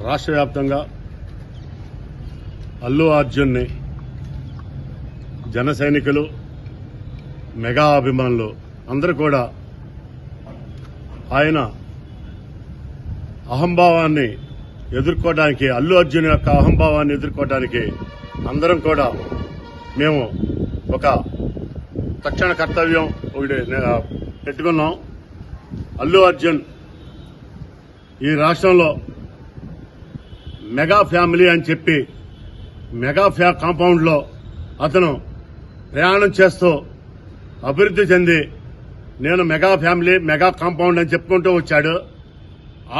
రాష్ట్ర వ్యాప్తంగా అల్లు అర్జున్ని జన సైనికులు, మెగా అభిమానులు అందరూ కూడా ఆయన అహంభావాన్ని ఎదుర్కోవడానికి, అల్లు అర్జున్ యొక్క అహంభావాన్ని ఎదుర్కోవడానికి అందరం కూడా మేము ఒక తక్షణ కర్తవ్యం ఒకటి పెట్టుకున్నాం. అల్లు అర్జున్ ఈ రాష్ట్రంలో మెగా ఫ్యామిలీ అని చెప్పి మెగా కాంపౌండ్లో అతను ప్రయాణం చేస్తూ అభివృద్ధి చెంది నేను మెగా ఫ్యామిలీ, మెగా కాంపౌండ్ అని చెప్పుకుంటూ వచ్చాడు.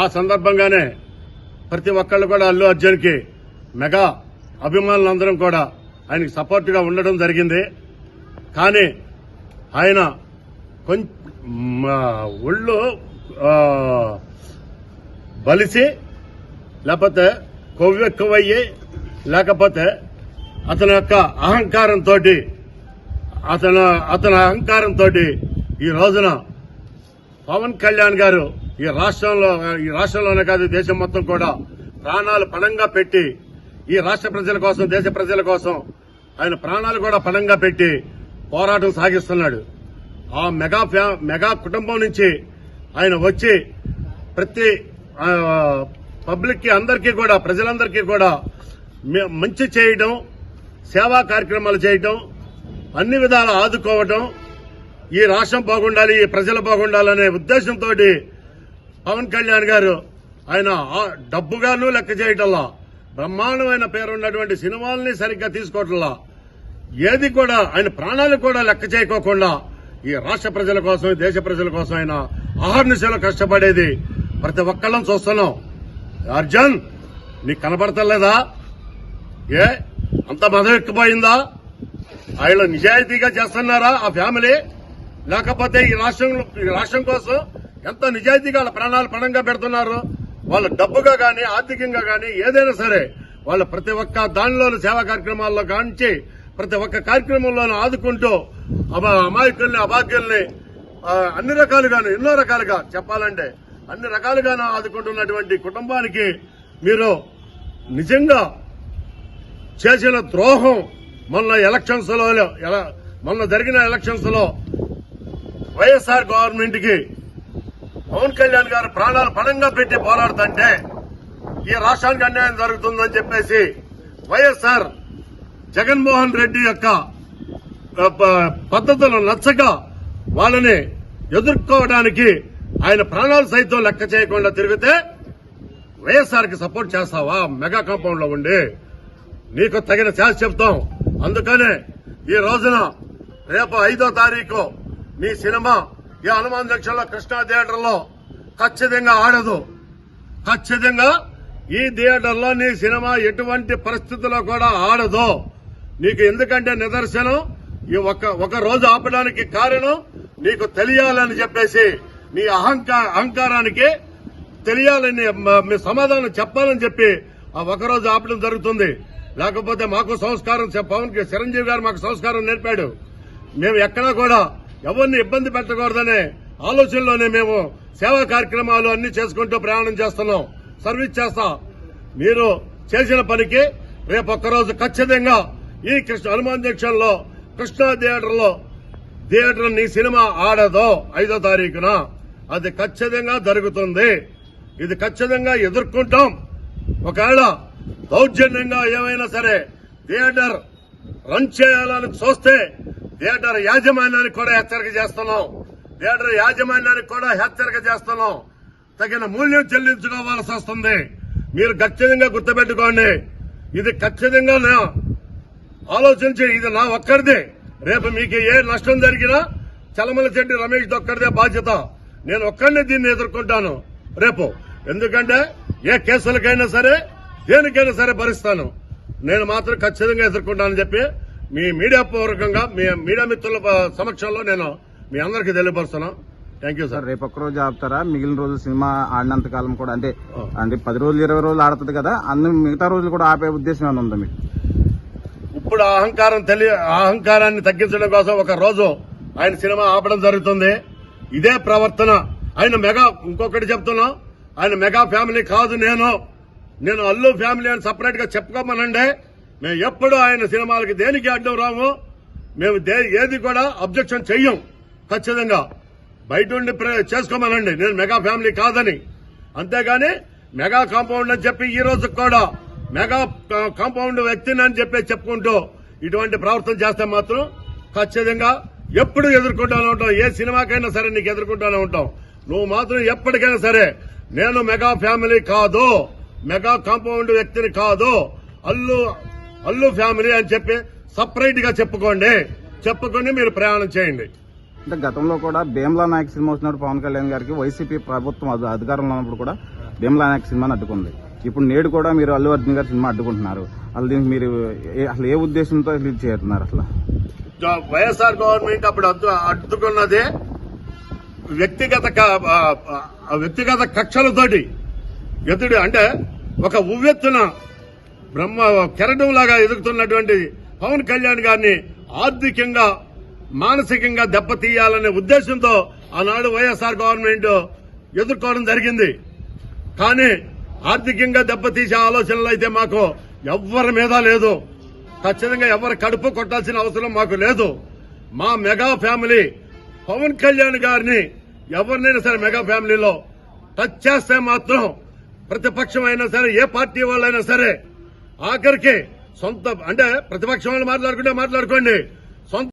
ఆ సందర్భంగానే ప్రతి ఒక్కళ్ళు కూడా అల్లు అర్జున్కి మెగా అభిమానులందరం కూడా ఆయనకి సపోర్ట్గా ఉండడం జరిగింది. కానీ ఆయన ఒళ్ళు బలిసి, లేకపోతే కొవ్వెక్కువయ్యి, లేకపోతే అతని యొక్క అహంకారంతో అతని అహంకారంతో ఈ రోజున పవన్ కళ్యాణ్ గారు ఈ రాష్ట్రంలోనే కాదు దేశం మొత్తం కూడా ప్రాణాలు పణంగా పెట్టి ఈ రాష్ట్ర ప్రజల కోసం, దేశ ప్రజల కోసం ఆయన ప్రాణాలు కూడా పణంగా పెట్టి పోరాటం సాగిస్తున్నాడు. ఆ మెగా కుటుంబం నుంచి ఆయన వచ్చి ప్రతి పబ్లిక్ కి అందరికీ కూడా, ప్రజలందరికీ కూడా మంచి చేయడం, సేవా కార్యక్రమాలు చేయడం, అన్ని విధాలా ఆదుకోవడం, ఈ రాష్ట్రం బాగుండాలి, ఈ ప్రజలు బాగుండాలనే ఉద్దేశంతో పవన్ కళ్యాణ్ గారు ఆయన డబ్బుగాను లెక్క చేయటంలా, బ్రహ్మాండమైన పేరున్నటువంటి సినిమాలని సరిగ్గా తీసుకోవటంలా, ఏది కూడా ఆయన ప్రాణాలు కూడా లెక్క చేయకోకుండా ఈ రాష్ట్ర ప్రజల కోసం, దేశ ప్రజల కోసం ఆయన అహర్నిశలు కష్టపడేది ప్రతి ఒక్కళ్ళం చూస్తున్నాం. అర్జున్, నీకు కనబడతలేదా? అంత మదం ఎక్కిపోయిందా? ఆయన నిజాయితీగా చేస్తున్నారా ఆ ఫ్యామిలీ? లేకపోతే ఈ రాష్ట్రం కోసం ఎంత నిజాయితీగా వాళ్ళ ప్రాణాలు పణంగా పెడుతున్నారు? వాళ్ళ డబ్బుగా గానీ, ఆర్థికంగా గానీ ఏదైనా సరే వాళ్ళ ప్రతి ఒక్క దానిలోని సేవా కార్యక్రమాల్లో కానించి ప్రతి ఒక్క కార్యక్రమంలోనూ ఆదుకుంటూ అమాయకుల్ని, అభాగ్యుల్ని అన్ని రకాలుగాను, ఎన్నో రకాలుగా చెప్పాలంటే అన్ని రకాలుగాను ఆదుకుంటున్నటువంటి కుటుంబానికి మీరు నిజంగా చేసిన ద్రోహం మొన్న జరిగిన ఎలక్షన్స్ లో వైఎస్ఆర్ గవర్నమెంట్ కి పవన్ కళ్యాణ్ గారు ప్రాణాలు పణంగా పెట్టి పోరాడుతుంటే ఈ రాష్ట్రానికి అన్యాయం జరుగుతుందని చెప్పేసి వైఎస్ఆర్ జగన్మోహన్ రెడ్డి యొక్క పద్ధతులు నచ్చక వాళ్ళని ఎదుర్కోవడానికి ఆయన ప్రాణాలు సైతం లెక్క చేయకుండా తిరిగితే వైఎస్ఆర్ కి సపోర్ట్ చేస్తావా? మెగా కాంపౌండ్ లో ఉండి నీకు తగిన ఛాన్స్ చెప్తాం. అందుకనే ఈ రోజున రేపు 5వ తారీఖు నీ సినిమా ఈ హనుమాన్ జంక్షన్లో కృష్ణా థియేటర్లో ఖచ్చితంగా ఆడదు. ఖచ్చితంగా ఈ థియేటర్లో నీ సినిమా ఎటువంటి పరిస్థితుల్లో కూడా ఆడదు. నీకు ఎందుకంటే నిదర్శనం ఈ ఒక రోజు ఆపడానికి కారణం నీకు తెలియాలని చెప్పేసి, నీ అహంకారానికి తెలియాలని, మీ సమాధానం చెప్పాలని చెప్పి ఆ ఒకరోజు ఆపడం జరుగుతుంది. లేకపోతే మాకు సంస్కారం, పవన్ చిరంజీవి గారు మాకు సంస్కారం నేర్పాడు. మేము ఎక్కడా కూడా ఎవరిని ఇబ్బంది పెట్టకూడదనే ఆలోచనలోనే మేము సేవా కార్యక్రమాలు అన్ని చేసుకుంటూ ప్రయాణం చేస్తున్నాం, సర్వీస్ చేస్తాం. మీరు చేసిన పనికి రేపు ఒక్కరోజు ఖచ్చితంగా ఈ హనుమాన్ జంక్షన్ లో కృష్ణా థియేటర్ నీ సినిమా ఆడదో 5వ తారీఖున. అది ఖచ్చితంగా జరుగుతుంది. ఇది ఖచ్చితంగా ఎదుర్కొంటాం. ఒకవేళ దౌర్జన్యంగా ఏమైనా సరే థియేటర్ రన్ చేయాలని చూస్తే థియేటర్ యాజమాన్యానికి కూడా హెచ్చరిక చేస్తున్నాం. తగిన మూల్యం చెల్లించుకోవాల్సి వస్తుంది. మీరు ఖచ్చితంగా గుర్తుపెట్టుకోండి. ఇది ఖచ్చితంగా ఆలోచించి, ఇది నా ఒక్కరిదే. రేపు మీకు ఏ నష్టం జరిగినా చలమలశెట్టి రమేష్ ఒక్కరిదే బాధ్యత. నేను ఒక్కడినే దీన్ని ఎదుర్కొంటాను రేపు. ఎందుకంటే ఏ కేసులకైనా సరే, దేనికైనా సరే భరిస్తాను. నేను మాత్రం ఖచ్చితంగా ఎదుర్కొంటానని చెప్పి మీ మీడియా పూర్వకంగా, మీ మీడియా మిత్రుల సమక్షంలో నేను మీ అందరికీ తెలియపరుస్తున్నాను. Thank you sir. రేపు ఒక్క రోజు ఆపుతారా? మిగిలిన రోజు సినిమా ఆడినంత కాలం కూడా అంటే 10 రోజులు 20 రోజులు ఆడుతుంది కదా, మిగతా రోజులు కూడా ఆపే ఉద్దేశం ఏమైనా ఉందా మీకు? ఇప్పుడు అహంకారాన్ని తగ్గించడం కోసం ఒక రోజు ఆయన సినిమా ఆపడం జరుగుతుంది. ఇదే ప్రవర్తన ఆయన ఇంకొకటి చెప్తున్నా, ఆయన మెగా ఫ్యామిలీ కాదు. నేను అల్లు ఫ్యామిలీ అని సపరేట్ గా చెప్పుకోమనండి. మేము ఎప్పుడు ఆయన సినిమాలకి దేనికి అడ్డం రాము. మేము ఏది కూడా అబ్జెక్షన్ చెయ్యం. ఖచ్చితంగా బయట ఉండి చేసుకోమనండి. నేను మెగా ఫ్యామిలీ కాదని. అంతేగాని మెగా కాంపౌండ్ అని చెప్పి ఈ రోజు కూడా మెగా కాంపౌండ్ వ్యక్తిని అని చెప్పి చెప్పుకుంటూ ఇటువంటి ప్రవర్తన చేస్తే మాత్రం ఖచ్చితంగా ఎప్పుడు ఎదుర్కొంటానే ఉంటాం. ఏ సినిమాకైనా సరే నీకు ఎదుర్కొంటానే ఉంటాం. నువ్వు మాత్రం ఎప్పటికైనా సరే నేను మెగా ఫ్యామిలీ కాదు, మెగా కాంపౌండ్ వ్యక్తిని కాదు, అల్లు ఫ్యామిలీ అని చెప్పి సపరేట్ గా చెప్పుకొని మీరు ప్రయాణం చేయండి. అంటే గతంలో కూడా భీమ్లా నాయక్ సినిమా వచ్చినప్పుడు పవన్ కళ్యాణ్ గారికి వైసీపీ ప్రభుత్వం అధికారంలో ఉన్నప్పుడు కూడా భీమ్లా నాయక్ సినిమాని అడ్డుకుంది. ఇప్పుడు నేడు కూడా మీరు అల్లు అర్జున్ గారి సినిమా అడ్డుకుంటున్నారు. అసలు దీనికి మీరు అసలు ఏ ఉద్దేశంతో ఇది చేస్తున్నారు? అసలు వైఎస్ఆర్ గవర్నమెంట్ అప్పుడు అడ్డుకున్నదే వ్యక్తిగత కక్షలతోటి ఎదుడు అంటే ఒక ఉవ్వెత్తున కెరటం లాగా ఎదుగుతున్నటువంటి పవన్ కళ్యాణ్ గారిని ఆర్థికంగా మానసికంగా దెబ్బతీయాలనే ఉద్దేశంతో ఆనాడు వైఎస్ఆర్ గవర్నమెంట్ ఎదుర్కోవడం జరిగింది. కానీ ఆర్థికంగా దెబ్బతీసే ఆలోచనలు అయితే మాకు ఎవ్వరి మీద లేదు. ఖచ్చితంగా ఎవరి కడుపు కొట్టాల్సిన అవసరం మాకు లేదు. మా మెగా ఫ్యామిలీ పవన్ కళ్యాణ్ గారిని ఎవరినైనా సరే మెగా ఫ్యామిలీలో టచ్ చేస్తే మాత్రం ప్రతిపక్షం అయినా సరే ఏ పార్టీ వాళ్ళైనా సరే ఆఖరికి సొంత అంటే ప్రతిపక్షం వాళ్ళు మాట్లాడుకుంటే మాట్లాడుకోండి, సొంత